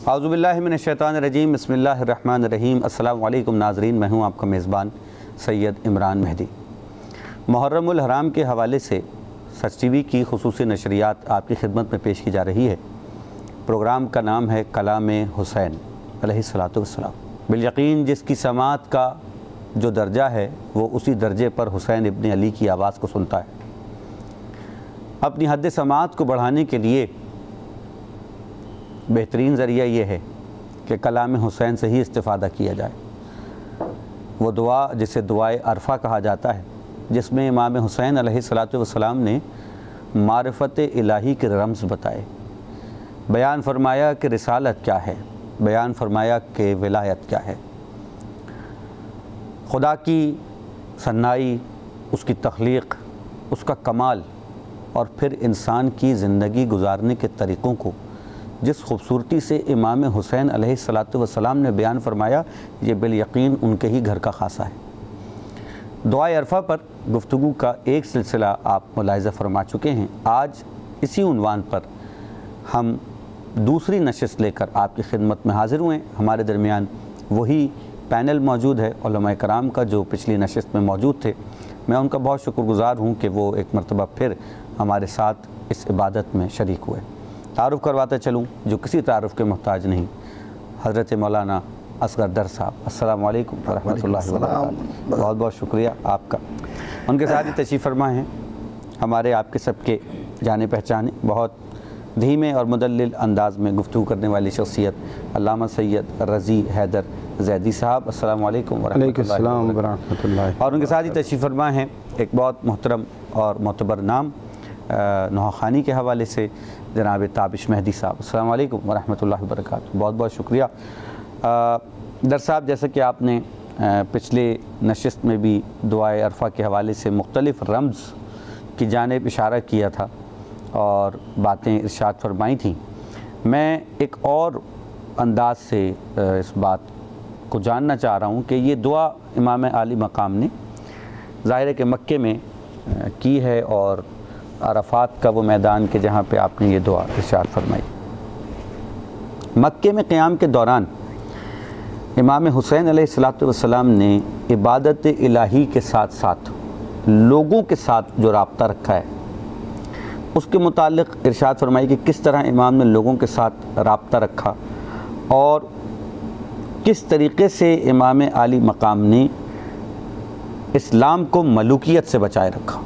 اعوذ باللہ من الشیطان الرجیم، بسم اللہ الرحمن الرحیم۔ السلام علیکم ناظرین، میں ہوں آپ کا میزبان سید عمران مہدی۔ محرم الحرام کے حوالے سے سچ ٹی وی کی خصوصی نشریات آپ کی خدمت میں پیش کی جا رہی ہے۔ پروگرام کا نام ہے کلام حسین علیہ الصلوۃ والسلام۔ بالیقین جس کی سماعت کا جو درجہ ہے وہ اسی درجے پر حسین ابن علی کی آواز کو سنتا ہے۔ اپنی حد سماعت کو بڑھانے کے لیے بہترین ذریعہ یہ ہے کہ کلام حسین سے ہی استفادہ کیا جائے۔ وہ دعا جسے دعائے عرفہ کہا جاتا ہے، جس میں امام حسین علیہ الصلوۃ والسلام نے معرفت الہی کے رمز بتائے، بیان فرمایا کہ رسالت کیا ہے، بیان فرمایا کہ ولایت کیا ہے، خدا کی ثنائی، اس کی تخلیق، اس کا کمال، اور پھر انسان کی زندگی گزارنے کے طریقوں کو جس خوبصورتی سے امام حسین علیہ الصلوۃ والسلام نے بیان فرمایا، یہ بالیقین ان کے ہی گھر کا خاصہ ہے۔ دعائے عرفہ پر گفتگو کا ایک سلسلہ آپ ملاحظہ فرما چکے ہیں۔ آج اسی عنوان پر ہم دوسری نشست لے کر آپ کی خدمت میں حاضر ہوئے۔ ہمارے درمیان وہی پینل موجود ہے علماء کرام کا جو پچھلی نشست میں موجود تھے۔ میں ان کا بہت شکر گزار ہوں کہ وہ ایک مرتبہ پھر ہمارے ساتھ اس عبادت میں شریک ہوئے۔ تعارف کرواتا چلوں جو کسی تعارف کے محتاج نہیں، حضرت مولانا اصغر در صاحب۔ السلام علیکم ورحمۃ اللہ وبرکاتہ۔ بہت بہت شکریہ آپ کا۔ ان کے ساتھ ہی تشریف فرما ہیں ہمارے آپ کے سب کے جانے پہچانے، بہت دھیمے اور مدلل انداز میں گفتگو کرنے والی شخصیت علامہ سید رضی حیدر زیدی صاحب۔ السلام علیکم ورحمۃ اللہ۔ اور ان کے ساتھ ہی تشریف فرما ہیں ایک بہت محترم اور معتبر نام نوحہ خوانی کے حوالے سے جناب تابش مہدی صاحب۔ السلام علیکم ورحمۃ اللہ وبرکاتہ۔ بہت بہت شکریہ۔ در صاحب، جیسا کہ آپ نے پچھلے نشست میں بھی دعائے عرفہ کے حوالے سے مختلف رمز کی جانب اشارہ کیا تھا اور باتیں ارشاد فرمائی تھیں، میں ایک اور انداز سے اس بات کو جاننا چاہ رہا ہوں کہ یہ دعا امام عالی مقام نے ظاہر ہے کہ مکے میں کی ہے، اور عرفات کا وہ میدان کہ جہاں پہ آپ نے یہ دعا ارشاد فرمائی۔ مکے میں قیام کے دوران امام حسین علیہ الصلوۃ والسلام نے عبادت الہی کے ساتھ ساتھ لوگوں کے ساتھ جو رابطہ رکھا ہے اس کے متعلق ارشاد فرمائی کہ کس طرح امام نے لوگوں کے ساتھ رابطہ رکھا اور کس طریقے سے امام عالی مقام نے اسلام کو ملوکیت سے بچائے رکھا۔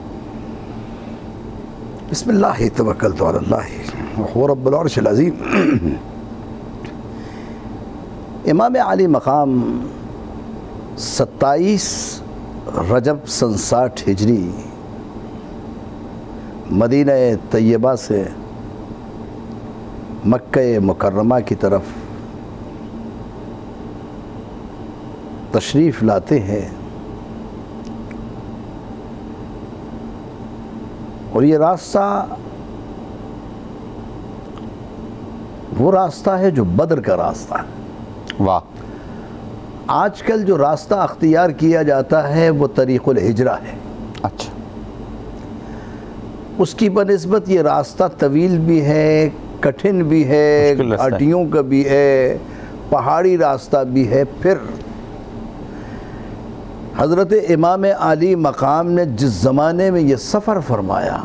بسم اللہ توکلت علی اللہ وهو رب العرش العظیم۔ امام علی مقام 27 رجب سن 60 ہجری مدینہ طیبہ سے مکہ مکرمہ کی طرف تشریف لاتے ہیں، اور یہ راستہ وہ راستہ ہے جو بدر کا راستہ ہے۔ واہ۔ آج کل جو راستہ اختیار کیا جاتا ہے وہ طریق الہجرہ ہے۔ اچھا۔ اس کی بنسبت یہ راستہ طویل بھی ہے، کٹھن بھی ہے، گھاٹیوں کا بھی ہے، پہاڑی راستہ بھی ہے۔ پھر حضرت امام علی مقام نے جس زمانے میں یہ سفر فرمایا،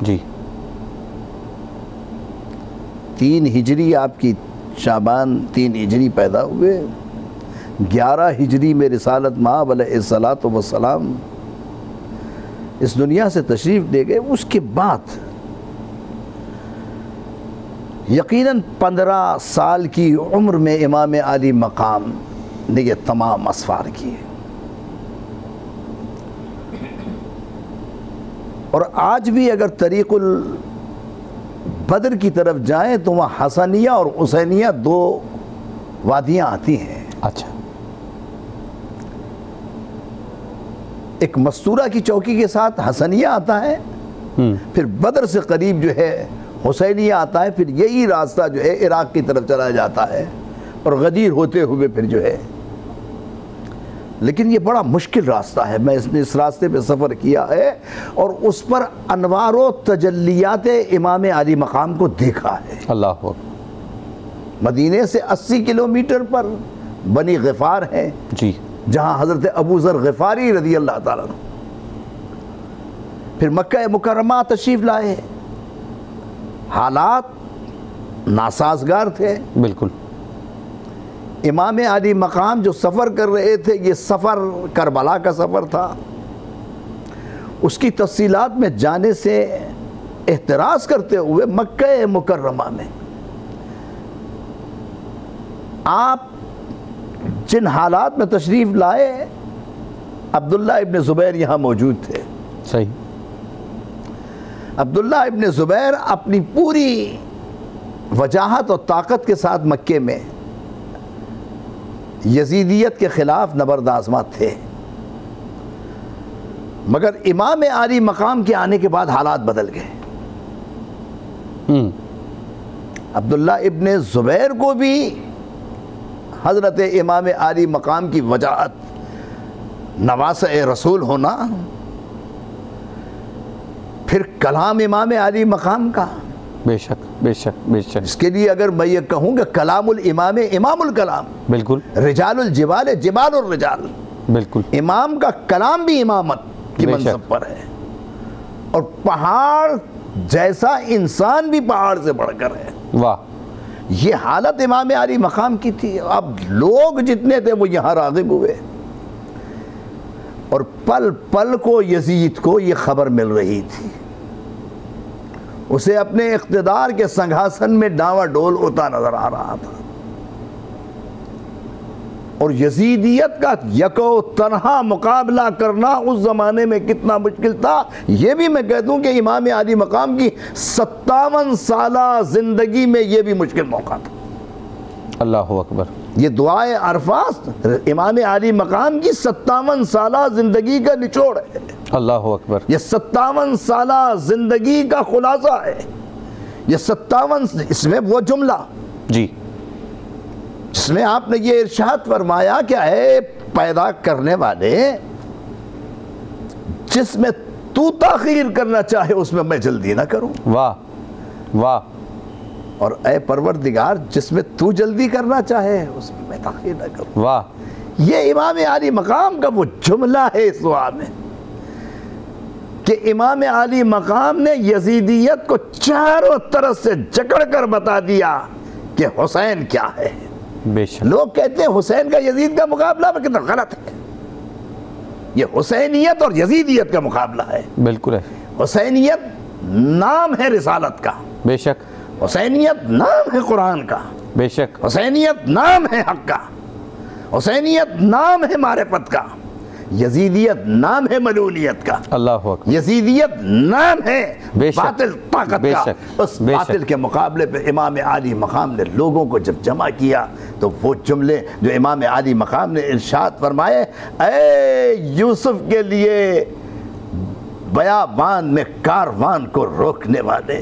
جی 3 ہجری آپ کی شعبان 3 ہجری پیدا ہوئے، 11 ہجری میں رسالت مآب علیہ الصلوۃ والسلام اس دنیا سے تشریف لے گئے۔ اس کے بعد یقیناً 15 سال کی عمر میں امام علی مقام نے یہ تمام اسفار کیے، اور آج بھی اگر طریق البدر کی طرف جائیں تو وہاں حسنیہ اور حسینیہ 2 وادیاں آتی ہیں۔ اچھا۔ ایک مستورہ کی چوکی کے ساتھ حسنیہ آتا ہے، پھر بدر سے قریب جو ہے حسینیہ آتا ہے، پھر یہی راستہ جو ہے عراق کی طرف چلا جاتا ہے اور غدیر ہوتے ہوئے پھر جو ہے لیکن یہ بڑا مشکل راستہ ہے. میں اس راستے پہ سفر کیا ہے اور اس پر انوار و تجلیات امام علی مقام کو دیکھا ہے. اللہ مدینے سے 80 کلومیٹر پر بنی غفار ہے جی، جہاں حضرت ابو ذر غفاری رضی اللہ تعالیٰ عنہ پھر مکہ مکرمہ تشریف لائے. حالات ناسازگار تھے. بالکل. امام علی مقام جو سفر کر رہے تھے، یہ سفر کربلا کا سفر تھا. اس کی تفصیلات میں جانے سے احتراز کرتے ہوئے مکہ مکرمہ میں آپ جن حالات میں تشریف لائے، عبداللہ ابن زبیر یہاں موجود تھے. صحیح. عبداللہ ابن زبیر اپنی پوری وجاہت اور طاقت کے ساتھ مکے میں یزیدیت کے خلاف نبرد آزما تھے، مگر امام علی مقام کے آنے کے بعد حالات بدل گئے. عبداللہ ابن زبیر کو بھی حضرت امام علی مقام کی وجاہت، نواسہ رسول ہونا، پھر کلام امام علی مقام کا، بے شک بے شک بے شک. اس کے لیے اگر میں یہ کہوں کہ کلام الامام امام الکلام، بالکل. رجال الجبال جبال الرجال، بالکل. امام کا کلام بھی امامت کی منصب پر ہے، اور پہاڑ جیسا انسان بھی پہاڑ سے بڑھ کر ہے. واہ. یہ حالت امام علی مقام کی تھی. اب لوگ جتنے تھے وہ یہاں راغب ہوئے، اور پل پل کو یزید کو یہ خبر مل رہی تھی. اسے اپنے اقتدار کے سنگھاسن میں ڈاوا ڈول ہوتا نظر آ رہا تھا، اور یزیدیت کا یکو تنہا مقابلہ کرنا اس زمانے میں کتنا مشکل تھا یہ بھی میں کہہ دوں کہ امام علی مقام کی 57 سالہ زندگی میں یہ بھی مشکل موقع تھا. اللہ اکبر. یہ دعائے عرفات امام علی مقام کی 57 سالہ زندگی کا نچوڑ ہے. اللہ اکبر. یہ 57 سالہ زندگی کا خلاصہ ہے. یہ 57، اس میں وہ جملہ جی جس میں آپ نے یہ ارشاد فرمایا کہ اے پیدا کرنے والے، جس میں تو تاخیر کرنا چاہے اس میں میں جلدی نہ کروں. واہ واہ. اور اے پروردگار، جس میں تو جلدی کرنا چاہے اس میں میں تاخیر نہ کروں. واہ. یہ امام علی مقام کا وہ جملہ ہے اس دعا میں کہ امام علی مقام نے یزیدیت کو چاروں طرف سے جکڑ کر بتا دیا کہ حسین کیا ہے. بے شک. لوگ کہتے ہیں حسین کا یزید کا مقابلہ، لیکن غلط ہے. یہ حسینیت اور یزیدیت کا مقابلہ ہے. بالکل ہے. حسینیت نام ہے رسالت کا، بے شک. حسینیت نام ہے قرآن کا، بے شک. حسینیت نام ہے حق کا، حسینیت نام ہے معرفت کا، یزیدیت نام ہے ملونیت کا. اللہ اکبر. یزیدیت نام ہے بے شک. باطل طاقت بے کا. شک. اس بے باطل شک. کے مقابلے پہ امام علی مقام نے لوگوں کو جب جمع کیا تو وہ جملے جو امام علی مقام نے ارشاد فرمائے، اے یوسف کے لیے بیابان میں کاروان کو روکنے والے،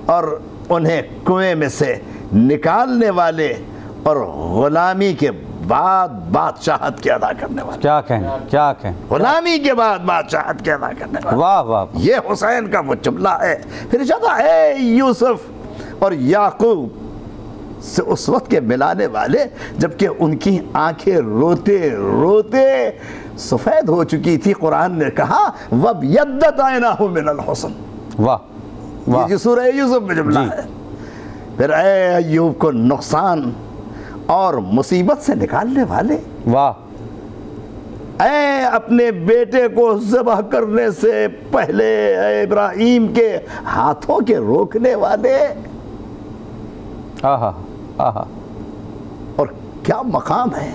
اور انہیں کنویں میں سے نکالنے والے، اور غلامی کے بعد بادشاہت کے ادا کرنے والے. کیا کہیں کیا کہیں. غلامی کے بعد بادشاہت کے ادا کرنے والے. واہ واہ. یہ حسین کا وہ جملہ ہے. پھر جاتا اے یوسف اور یعقوب سے اس وقت کے ملانے والے جبکہ ان کی آنکھیں روتے روتے سفید ہو چکی تھی. قرآن نے کہا وَبْيَضَّتْ عَيْنَاهُ مِنَ الْحُسْنِ. واہ واہ. یہ جو سورہ یوسف میں جملہ ہے. پھر اے ایوب کو نقصان اور مصیبت سے نکالنے والے. واہ. اے اپنے بیٹے کو ذبح کرنے سے پہلے اے ابراہیم کے ہاتھوں کے روکنے والے. آہا آہا. اور کیا مقام ہے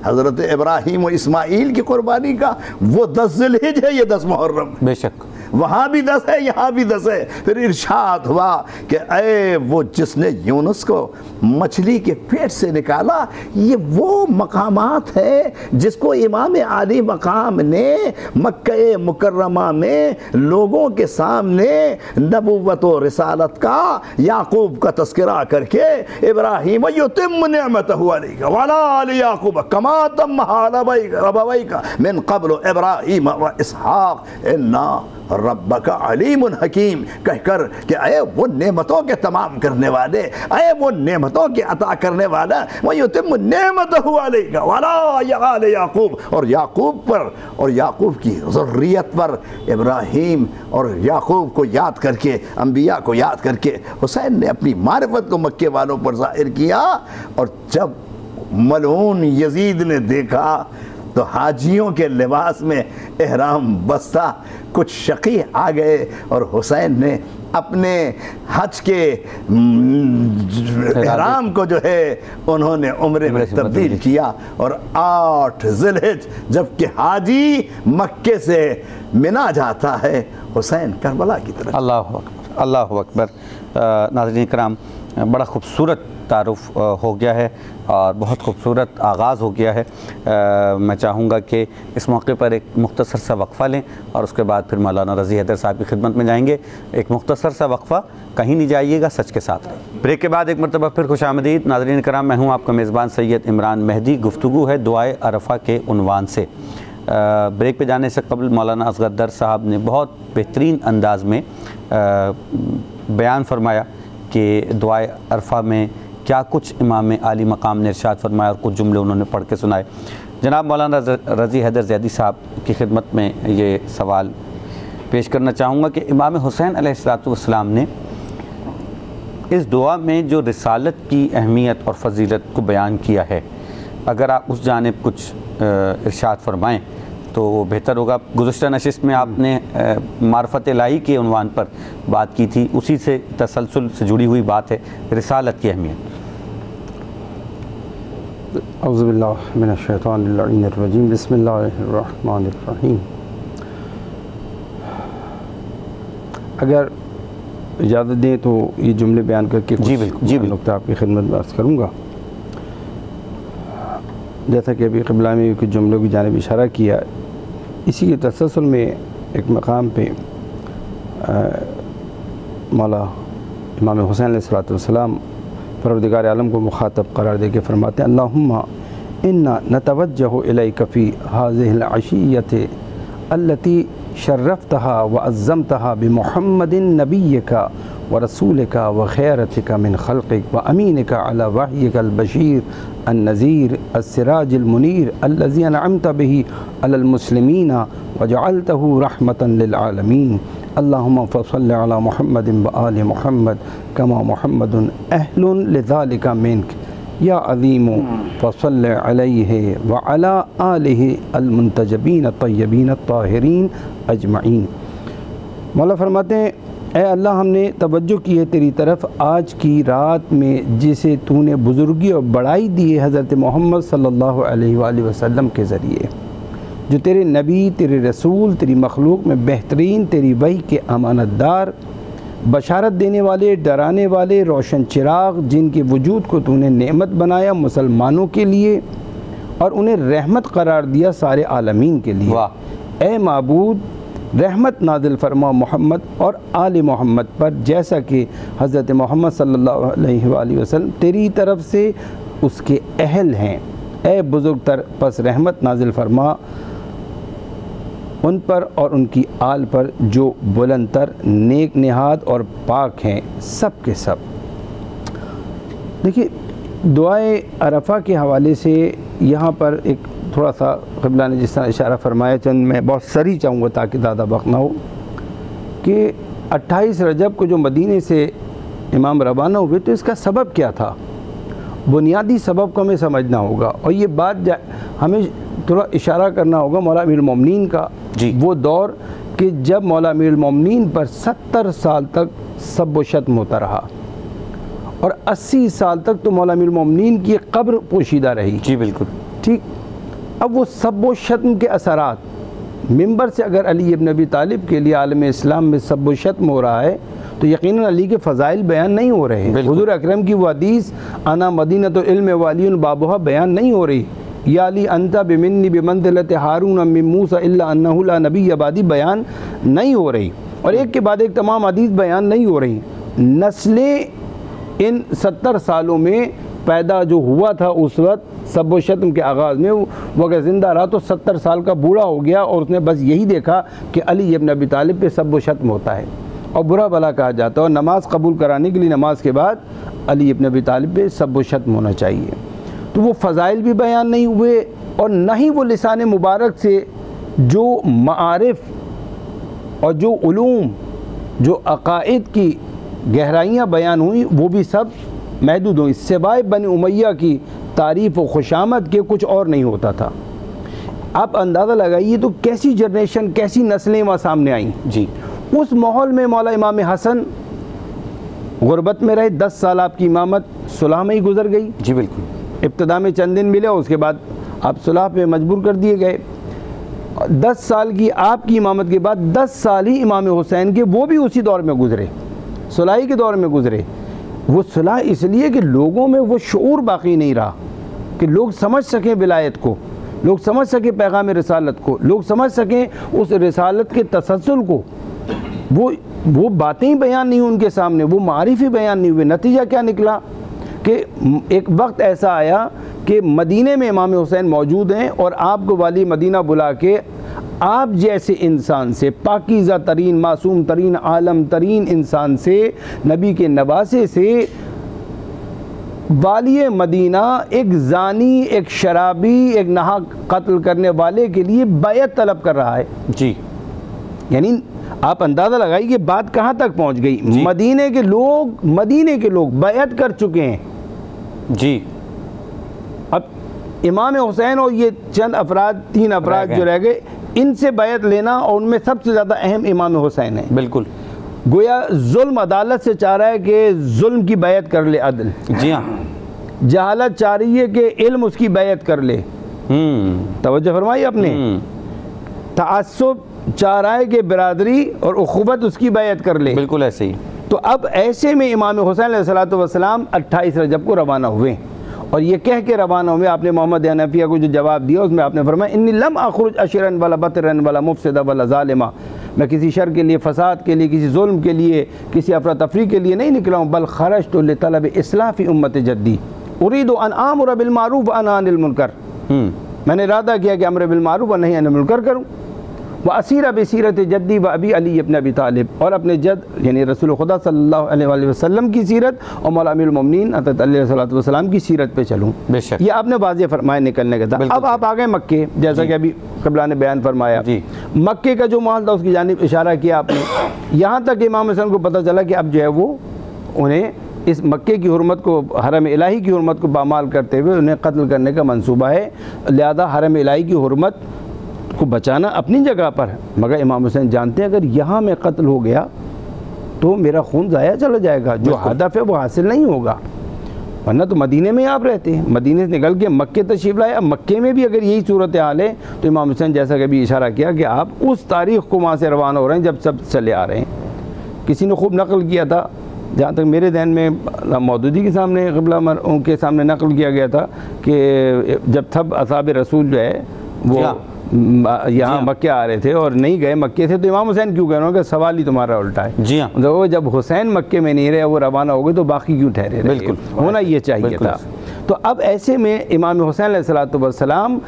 حضرت ابراہیم و اسماعیل کی قربانی کا. وہ 10 ذی الحجہ ہے، یہ 10 محرم. بے شک. وہاں بھی 10 ہے، یہاں بھی 10 ہے. پھر ارشاد ہوا کہ اے وہ جس نے یونس کو مچھلی کے پیٹ سے نکالا. یہ وہ مقامات ہے جس کو امام علی مقام نے مکہ مکرمہ میں لوگوں کے سامنے نبوت و رسالت کا، یعقوب کا تذکرہ کر کے ابراہیم یتم نعمتہ علیک وعلی آل یعقوب کما تمہا علی ابویک من قبل ابراہیم و اسحاق انا ربک علیم حکیم کہہ کر کہ اے وہ نعمتوں کے تمام کرنے والے، اے وہ نعمتوں کے عطا کرنے والا، وَيُتِمُّ نِعْمَتَهُ عَلَيْكَ وَعَلَىٰ آلِ یعقوب، اور یعقوب پر اور یعقوب کی ذریت پر، ابراہیم اور یعقوب کو یاد کر کے، انبیاء کو یاد کر کے حسین نے اپنی معرفت کو مکے والوں پر ظاہر کیا۔ اور جب ملعون یزید نے دیکھا تو حاجیوں کے لباس میں احرام بستہ کچھ شقی آ گئے، اور حسین نے اپنے حج کے احرام کو جو ہے انہوں نے عمرے میں تبدیل کیا، اور 8 ذی الحجہ جبکہ حاجی مکے سے منا جاتا ہے، حسین کربلا کی طرف۔ اللہ اکبر، اللہ اکبر۔ ناظرین کرام، بڑا خوبصورت تعارف ہو گیا ہے اور بہت خوبصورت آغاز ہو گیا ہے۔ میں چاہوں گا کہ اس موقع پر ایک مختصر سا وقفہ لیں اور اس کے بعد پھر مولانا رضی حیدر صاحب کی خدمت میں جائیں گے۔ ایک مختصر سا وقفہ، کہیں نہیں جائیے گا، سچ کے ساتھ رہیں۔ بریک کے بعد ایک مرتبہ پھر خوش آمدید ناظرین کرام، میں ہوں آپ کا میزبان سید عمران مہدی۔ گفتگو ہے دعائے عرفہ کے عنوان سے۔ بریک پہ جانے سے قبل مولانا اصغر در صاحب نے بہت بہترین انداز میں بیان فرمایا کہ دعائے عرفہ میں کیا کچھ امام عالی مقام نے ارشاد فرمایا، اور کچھ جملے انہوں نے پڑھ کے سنائے۔ جناب مولانا رضی حیدر زیدی صاحب کی خدمت میں یہ سوال پیش کرنا چاہوں گا کہ امام حسین علیہ السلام نے اس دعا میں جو رسالت کی اہمیت اور فضیلت کو بیان کیا ہے، اگر آپ اس جانب کچھ ارشاد فرمائیں تو وہ بہتر ہوگا۔ گزشتہ نشست میں آپ نے معرفت الہی کے عنوان پر بات کی تھی، اسی سے تسلسل سے جڑی ہوئی بات ہے رسالت کی اہمیت۔ اعوذ باللہ من الشیطان اللعین الرجیم، بسم اللہ الرحمن الرحیم۔ اگر اجازت دیں تو یہ جملے بیان کر کے کچھ نقطہ آپ کی خدمت میں عرض کروں گا۔ جیسا کہ ابھی قبلہ میں کچھ جملوں کی جانب اشارہ کیا، اسی کے تسلسل میں ایک مقام پہ مولا امام حسین علیہ السلام پروردگار عالم کو مخاطب قرار دے کے فرماتے ہیں، اللہم انا نتوجہ الیک فی ہذہ العشیۃ التی شرفتہا وعظمتہا بمحمد نبیک ورسولک وخیرتک من خلقک وامینک علی وحیک البشیر النذیر السراج المنیر الذی انعمت به علی المسلمین وجعلتہ رحمتا للعالمین، اللہم فصل علی محمد وآل محمد کما محمد اہل لذالک منک یا عظیم فصل علیہ وعلی آلہ المنتجبین الطیبین الطاہرین اجمعین۔ مولا فرماتے ہیں، اے اللہ ہم نے توجہ کی ہے تیری طرف آج کی رات میں جسے تو نے بزرگی اور بڑائی دی ہے حضرت محمد صلی اللہ علیہ وآلہ وسلم کے ذریعے، جو تیرے نبی، تیرے رسول، تیری مخلوق میں بہترین، تیری وحی کے امانت دار، بشارت دینے والے، ڈرانے والے، روشن چراغ، جن کے وجود کو تو نے نعمت بنایا مسلمانوں کے لیے اور انہیں رحمت قرار دیا سارے عالمین کے لیے۔ اے معبود، رحمت نازل فرما محمد اور آل محمد پر، جیسا کہ حضرت محمد صلی اللہ علیہ وآلہ وسلم تیری طرف سے اس کے اہل ہیں۔ اے بزرگ تر، پس رحمت نازل فرما ان پر اور ان کی آل پر جو بلند تر، نیک نہاد اور پاک ہیں سب کے سب۔ دیکھیے، دعائے عرفہ کے حوالے سے یہاں پر ایک تھوڑا سا قبلہ نے جس طرح اشارہ فرمایا، چند میں بہت سری چاہوں گا تاکہ زیادہ وقت نہ ہو، کہ 28 رجب کو جو مدینے سے امام روانہ ہوئے تو اس کا سبب کیا تھا؟ بنیادی سبب کو ہمیں سمجھنا ہوگا، اور یہ بات ہمیں تھوڑا اشارہ کرنا ہوگا مولا امیر المومنین کا وہ دور کہ جب مولا امیر المومنین پر 70 سال تک سب و شتم ہوتا رہا، اور 80 سال تک تو مولا امیر المومنین کی قبر پوشیدہ رہی۔ جی بالکل ٹھیک۔ اب وہ سب و شتم کے اثرات ممبر سے اگر علی ابن ابی طالب کے لیے عالم اسلام میں سب و شتم ہو رہا ہے تو یقیناً علی کے فضائل بیان نہیں ہو رہے ہیں۔ حضور اکرم کی وہ حدیث انا مدینۃ العلم والی بابها بیان نہیں ہو رہی، یا علی انت بمنی بمنزلۃ ہارون من موسیٰ الا انہ لا نبی بعدی بیان نہیں ہو رہی، اور ایک کے بعد ایک تمام حدیث بیان نہیں ہو رہی۔ نسلیں ان 70 سالوں میں پیدا جو ہوا تھا اس وقت سب و شتم کے آغاز میں، وہ اگر زندہ رہا تو 70 سال کا بوڑھا ہو گیا، اور اس نے بس یہی دیکھا کہ علی ابن ابی طالب پہ سب و شتم ہوتا ہے اور برا بھلا کہا جاتا ہے، اور نماز قبول کرانے کے لیے نماز کے بعد علی ابن ابی طالب پہ سب و شتم ہونا چاہیے۔ تو وہ فضائل بھی بیان نہیں ہوئے، اور نہ ہی وہ لسان مبارک سے جو معارف اور جو علوم، جو عقائد کی گہرائیاں بیان ہوئیں وہ بھی سب محدود ہوئیں، سوائے بنی امیہ کی تعریف و خوشامد کے کچھ اور نہیں ہوتا تھا۔ آپ اندازہ لگائیے تو کیسی جنریشن، کیسی نسلیں وہاں سامنے آئیں۔ جی، اس ماحول میں مولا امام حسن غربت میں رہے، 10 سال آپ کی امامت صلح میں ہی گزر گئی۔ جی بالکل، ابتدا میں چند دن ملے، اس کے بعد آپ صلح پہ مجبور کر دیے گئے۔ 10 سال کی آپ کی امامت کے بعد 10 سال ہی امام حسین کے، وہ بھی اسی دور میں گزرے، صلحی کے دور میں گزرے۔ وہ صلح اس لیے کہ لوگوں میں وہ شعور باقی نہیں رہا کہ لوگ سمجھ سکیں ولایت کو، لوگ سمجھ سکیں پیغام رسالت کو، لوگ سمجھ سکیں اس رسالت کے تسلسل کو۔ وہ باتیں ہی بیان نہیں ہوئی ان کے سامنے، وہ معارف ہی بیان نہیں ہوئے۔ نتیجہ کیا نکلا کہ ایک وقت ایسا آیا کہ مدینے میں امام حسین موجود ہیں، اور آپ کو والی مدینہ بلا کے آپ جیسے انسان سے، پاکیزہ ترین، معصوم ترین، عالم ترین انسان سے، نبی کے نواسے سے، والی مدینہ ایک زانی، ایک شرابی، ایک ناحق قتل کرنے والے کے لیے بیعت طلب کر رہا ہے۔ جی، یعنی آپ اندازہ لگائیے کہ بات کہاں تک پہنچ گئی۔ جی، مدینے کے لوگ بیعت کر چکے ہیں۔ جی، اب امام حسین اور یہ چند افراد، 3 افراد جو رہ گئے، ان سے بیعت لینا، اور ان میں سب سے زیادہ اہم امام حسین ہیں۔ بالکل، گویا ظلم عدالت سے چاہ رہا ہے کہ ظلم کی بیعت کر لے عدل، جی ہاں، جہالت چاہ رہی ہے کہ علم اس کی بیعت کر لے۔ توجہ فرمائی آپ نے۔ تعصب چاہ رہا ہے کہ برادری اور اخوت اس کی بیعت کر لے۔ بالکل ایسے ہی۔ تو اب ایسے میں امام حسین علیہ السلام 28 رجب کو روانہ ہوئے، اور یہ کہہ کے روانہ ہوئے، آپ نے محمد حنفیہ کو جو جواب دیا اس میں آپ نے فرمایا انی لم اخرج اشرا ولا بطرا ولا مفسدا ولا ظالما، میں کسی شر کے لیے، فساد کے لیے، کسی ظلم کے لیے، کسی افراتفری کے لیے نہیں نکلا ہوں، بل خرجت لطلب اصلاح فی امت جدی اريد ان آمر بالمعروف وانہی عن المنکر، میں نے ارادہ کیا کہ امر بالمعروف اور نہی عن المنکر کروں، واسیر بسیرت جدی و ابی علی ابن ابی طالب، اور اپنے جد یعنی رسول خدا صلی اللہ علیہ وآلہ وسلم کی سیرت اور مولا امیر المومنین حضرت علی علیہ السلام کی سیرت پہ چلوں۔ بے شک، یہ آپ نے واضح فرمایا نکلنے کا تھا۔ اب آپ آ گئے مکے، جیسا کہ ابھی قبلہ نے بیان فرمایا۔ مکے کا جو ماحول تھا اس کی جانب اشارہ کیا آپ نے، یہاں تک امام حسن کو پتہ چلا کہ اب جو ہے وہ انہیں اس مکے کی حرمت کو، حرم الہی کی حرمت کو پامال کرتے ہوئے انہیں قتل کرنے کا منصوبہ ہے، لہذا حرم الہی کی حرمت کو بچانا اپنی جگہ پر، مگر امام حسین جانتے ہیں اگر یہاں میں قتل ہو گیا تو میرا خون ضائع چلا جائے گا، جو ہدف ہے وہ حاصل نہیں ہوگا، ورنہ تو مدینے میں آپ رہتے ہیں، مدینے سے نکل کے مکے تشریف لائے۔ اب مکے میں بھی اگر یہی صورتحال ہے تو امام حسین جیسا کہ بھی اشارہ کیا کہ آپ اس تاریخ کو وہاں سے روانہ ہو رہے ہیں جب سب چلے آ رہے ہیں۔ کسی نے خوب نقل کیا تھا، جہاں تک میرے ذہن میں مودودی کے سامنے، قبلہ مرحوم کے سامنے نقل کیا گیا تھا کہ جب تب اصحاب رسول جو ہے وہ یہاں مکے آ رہے تھے اور نہیں گئے مکے سے، تو امام حسین کیوں کہہ رہا ہوں کہ سوال ہی تمہارا الٹا ہے۔ جی ہاں، وہ جب حسین مکے میں نہیں رہے، وہ روانہ ہو گئے تو باقی کیوں ٹھہرے رہے؟ بالکل ہونا یہ چاہیے تھا۔ تو اب ایسے میں امام حسین علیہ السلام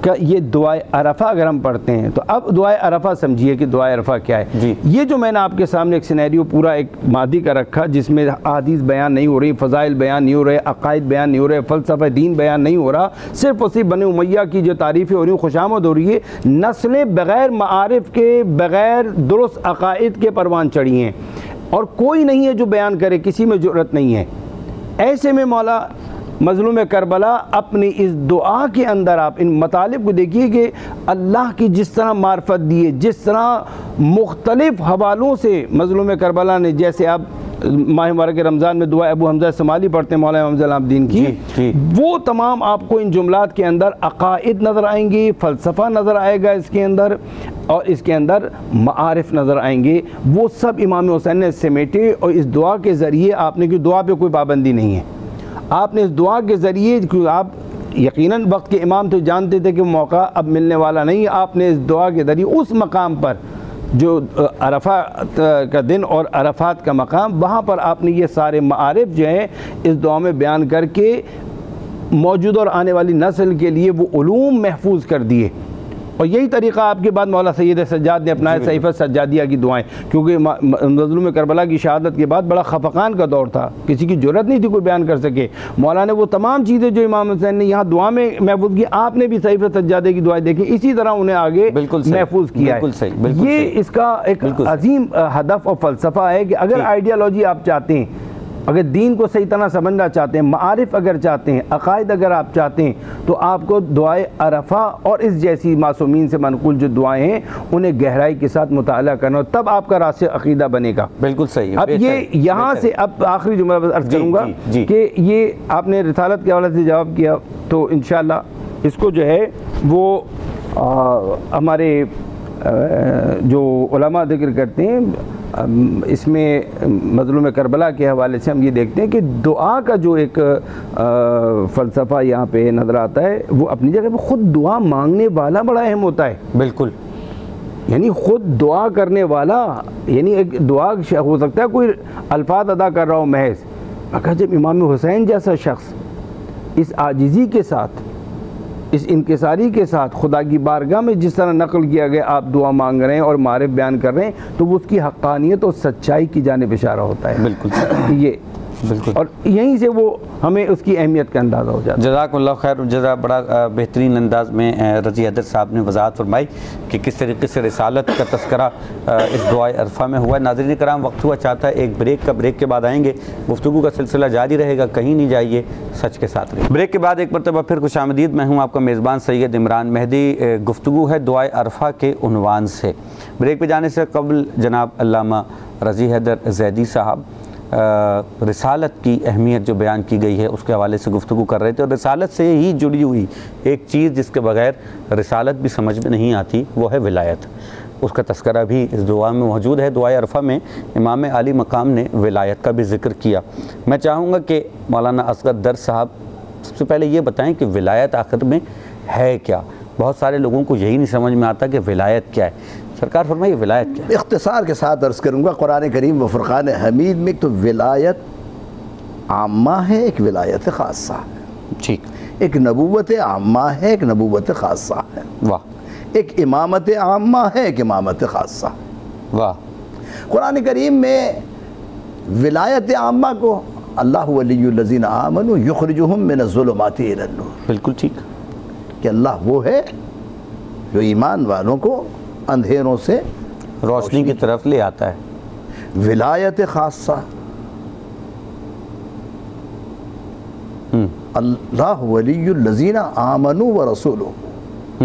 کا یہ دعائے عرفہ اگر ہم پڑھتے ہیں تو اب دعائے عرفہ سمجھیے کہ دعائے عرفہ کیا ہے۔ یہ جو میں نے آپ کے سامنے ایک سینیریو پورا ایک مادی کا رکھا جس میں احادیث بیان نہیں ہو رہی، فضائل بیان نہیں ہو رہے، عقائد بیان نہیں ہو رہے، فلسفہ دین بیان نہیں ہو رہا، صرف اور صرف بنی امیہ کی جو تعریفیں ہو رہی ہیں، خوشامد ہو رہی ہے، نسلیں بغیر معارف کے، بغیر درست عقائد کے پروان چڑھی ہیں، اور کوئی نہیں ہے جو بیان کرے، کسی میں جرأت نہیں ہے۔ ایسے میں مولا مظلوم کربلا اپنی اس دعا کے اندر آپ ان مطالب کو دیکھیے کہ اللہ کی جس طرح معرفت دی ہے، جس طرح مختلف حوالوں سے مظلوم کربلا نے، جیسے آپ ماہ مبارک رمضان میں دعا ابو حمزہ سمالی پڑھتے ہیں مولانا امام زین العابدین کی، وہ تمام آپ کو ان جملات کے اندر عقائد نظر آئیں گے، فلسفہ نظر آئے گا اس کے اندر، اور اس کے اندر معارف نظر آئیں گے، وہ سب امام حسین نے سمیٹے، اور اس دعا کے ذریعے آپ نے، کہ دعا پہ کوئی پابندی نہیں ہے، آپ نے اس دعا کے ذریعے، آپ یقیناً وقت کے امام تو جانتے تھے کہ موقع اب ملنے والا نہیں، آپ نے اس دعا کے ذریعے اس مقام پر جو عرفات کا دن اور عرفات کا مقام، وہاں پر آپ نے یہ سارے معارف جو ہیں اس دعا میں بیان کر کے موجود اور آنے والی نسل کے لیے وہ علوم محفوظ کر دیے. اور یہی طریقہ آپ کے بعد مولا سید سجاد نے اپنایا، صحیفہ سجادیہ کی دعائیں، کیونکہ مظلوم کربلا کی شہادت کے بعد بڑا خفقان کا دور تھا، کسی کی جرت نہیں تھی کوئی بیان کر سکے. مولا نے وہ تمام چیزیں جو امام حسین نے یہاں دعا میں محفوظ کی، آپ نے بھی صحیفہ سجادیہ کی دعائیں دیکھیں، اسی طرح انہیں آگے محفوظ کیا ہے. یہ اس کا ایک عظیم ہدف اور فلسفہ ہے کہ اگر آئیڈیالوجی آپ چاہتے ہیں، اگر دین کو صحیح طرح سمجھنا چاہتے ہیں، معارف اگر چاہتے ہیں، عقائد اگر آپ چاہتے ہیں، تو آپ کو دعائے عرفہ اور اس جیسی معصومین سے منقول جو دعائیں ہیں انہیں گہرائی کے ساتھ مطالعہ کرنا، تب آپ کا راسخ عقیدہ بنے گا. بالکل صحیح. اب یہ یہاں سے اب آخری جملہ بس عرض کروں گا کہ یہ آپ نے رسالت کے حوالے سے جواب کیا، تو انشاءاللہ اس کو جو ہے وہ ہمارے جو علماء ذکر کرتے ہیں، اس میں مظلوم کربلا کے حوالے سے ہم یہ دیکھتے ہیں کہ دعا کا جو ایک فلسفہ یہاں پہ نظر آتا ہے، وہ اپنی جگہ پہ خود دعا مانگنے والا بڑا اہم ہوتا ہے. بالکل. یعنی خود دعا کرنے والا، یعنی ایک دعا ہو سکتا ہے کوئی الفاظ ادا کر رہا ہو محض، مگر جب امام حسین جیسا شخص اس عاجزی کے ساتھ، اس انکساری کے ساتھ خدا کی بارگاہ میں جس طرح نقل کیا گیا آپ دعا مانگ رہے ہیں اور معارف بیان کر رہے ہیں، تو وہ اس کی حقانیت اور سچائی کی جانب اشارہ ہوتا ہے. بالکل یہ بالکل. اور یہیں سے وہ ہمیں اس کی اہمیت کا اندازہ ہو جاتا ہے. جزاک اللہ خیر. جزا بڑا بہترین انداز میں رضی حیدر صاحب نے وضاحت فرمائی کہ کس طریقے سے رسالت کا تذکرہ اس دعائے عرفہ میں ہوا ہے. ناظرین کرام، وقت ہوا چاہتا ہے ایک بریک کا، بریک کے بعد آئیں گے. گفتگو کا سلسلہ جاری رہے گا، کہیں نہیں جائیے، سچ کے ساتھ رہیے. بریک کے بعد ایک مرتبہ پھر خوش آمدید. میں ہوں آپ کا میزبان سید عمران مہدی. گفتگو ہے دعائے عرفہ کے عنوان سے. بریک پہ جانے سے قبل جناب علامہ رضی حیدر زیدی صاحب رسالت کی اہمیت جو بیان کی گئی ہے اس کے حوالے سے گفتگو کر رہے تھے، اور رسالت سے ہی جڑی ہوئی ایک چیز جس کے بغیر رسالت بھی سمجھ میں نہیں آتی، وہ ہے ولایت. اس کا تذکرہ بھی اس دعا میں موجود ہے. دعائے عرفہ میں امام عالی مقام نے ولایت کا بھی ذکر کیا. میں چاہوں گا کہ مولانا اصغر در صاحب سب سے پہلے یہ بتائیں کہ ولایت آخر میں ہے کیا. بہت سارے لوگوں کو یہی نہیں سمجھ میں آتا کہ ولایت کیا ہے. سرکار فرمائیے ولایت کیا ہے؟ اختصار کے ساتھ عرض کروں گا، قرآن کریم و فرقان حمید میں ایک تو ولایت عامہ ہے، ایک ولایت خاصہ ہے. ٹھیک. ایک نبوت عامہ ہے، ایک نبوت خاصہ ہے. واہ. ایک امامت عامہ ہے، ایک امامت خاصہ ہے. واہ. قرآن کریم میں ولایت عامہ کو اللہ ولی الذین آمنوا یخرجہم من الظلمات الی النور، بالکل ٹھیک، کہ اللہ وہ ہے جو ایمان والوں کو اندھیروں سے روشنی کی طرف لے آتا ہے. ولایت خاصہ اللہ ولی الذین آمنوا ورسولہ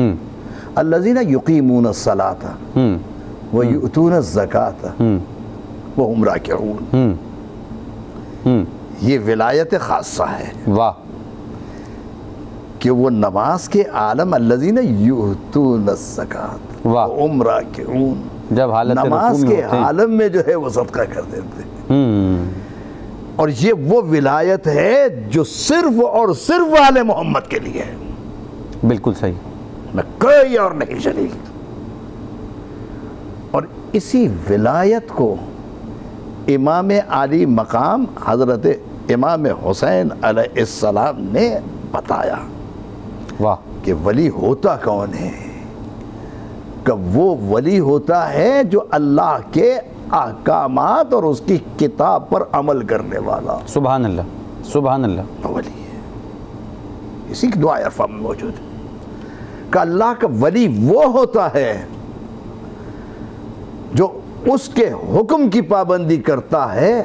الذین یقیمون الصلاۃ ویؤتون الزکاۃ وہم راکعون. یہ ولایت خاصہ ہے. واہ. کہ وہ نماز کے عالم الذین یؤتون الزکاۃ وہم راکعون، جب حالت نماز کے عالم میں جو ہے وہ صدقہ کر دیتے ہیں. اور یہ وہ ولایت ہے جو صرف اور صرف آل محمد کے لیے ہے. بالکل صحیح. میں کوئی اور نہیں شریک. اور اسی ولایت کو امام علی مقام حضرت امام حسین علیہ السلام نے بتایا. واہ. کہ ولی ہوتا کون ہے؟ کہ وہ ولی ہوتا ہے جو اللہ کے احکامات اور اس کی کتاب پر عمل کرنے والا. سبحان اللہ، سبحان اللہ. ولی ہے. اسی کی دعا عرفہ میں موجود ہے کہ اللہ کا ولی وہ ہوتا ہے جو اس کے حکم کی پابندی کرتا ہے،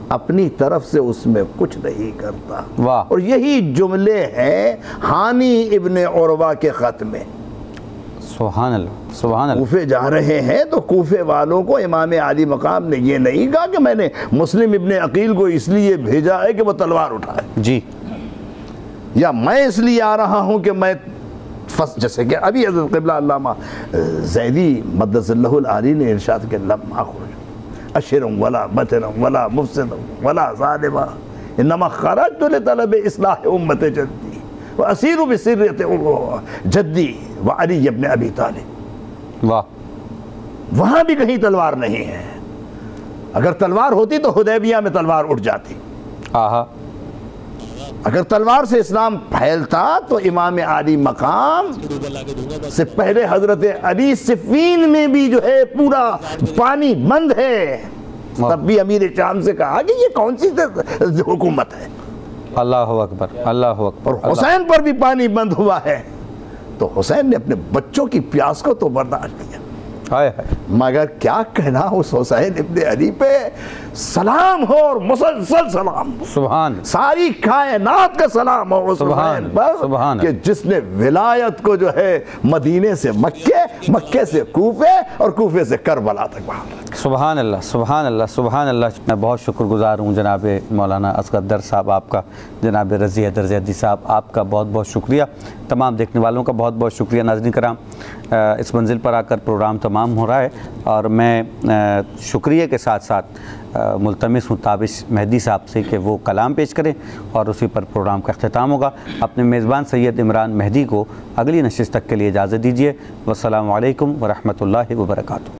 اپنی طرف سے اس میں کچھ نہیں کرتا. واہ. اور یہی جملے ہیں ہانی ابن عروہ کے خط میں. سبحان اللہ، سبحان اللہ. کوفے جا رہے ہیں تو کوفے والوں کو امام علی مقام نے یہ نہیں کہا کہ میں نے مسلم ابن عقیل کو اس لیے بھیجا ہے کہ وہ تلوار اٹھائے، جی، یا میں اس لیے آ رہا ہوں کہ میں جیسے کہ ابھی حضرت قبلہ علامہ زیدی مدث اللہ العالی نے ارشاد کہ لم اخرج اشرم ولا بطرم ولا مفسدم ولا ظالما انما خرجت لطلب اصلاح امت جدی واسیر بسریت جدی وعلی ابن ابی طالب. واہ. وہاں بھی کہیں تلوار نہیں ہے. اگر تلوار ہوتی تو حدیبیہ میں تلوار اٹھ جاتی. آہا. اگر تلوار سے اسلام پھیلتا تو امام عالی مقام سے پہلے حضرت علی صفین میں بھی جو ہے پورا پانی بند ہے. تب بھی امیر شام سے کہا کہ یہ کون سی حکومت ہے. اللہ اکبر، اللہ اکبر. اور حسین پر بھی پانی بند ہوا ہے. تو حسین نے اپنے بچوں کی پیاس کو تو برداشت کیا، مگر کیا کہنا اس حسین ابن علی پہ سلام ہو اور مسلسل سلام ہو. سبحان. ساری کائنات کا سلام ہو اس حسین پر کہ جس نے ولایت کو جو ہے مدینے سے مکے، مکے سے کوفے اور کوفے سے کربلا تک بحال. سبحان اللہ، سبحان اللہ، سبحان اللہ. میں بہت شکر گزار ہوں جناب مولانا اصغر در صاحب آپ کا، جناب رضی حیدر زیدی صاحب آپ کا بہت بہت شکریہ. تمام دیکھنے والوں کا بہت بہت شکریہ. ناظرین کرام، اس منزل پر آ کر پروگرام تمام ہو رہا ہے اور میں شکریہ کے ساتھ ساتھ ملتمس ہوں تابش مہدی صاحب سے کہ وہ کلام پیش کریں اور اسی پر پروگرام کا اختتام ہوگا. اپنے میزبان سید عمران مہدی کو اگلی نشست تک کے لیے اجازت دیجیے. والسلام علیکم ورحمۃ اللہ وبرکاتہ.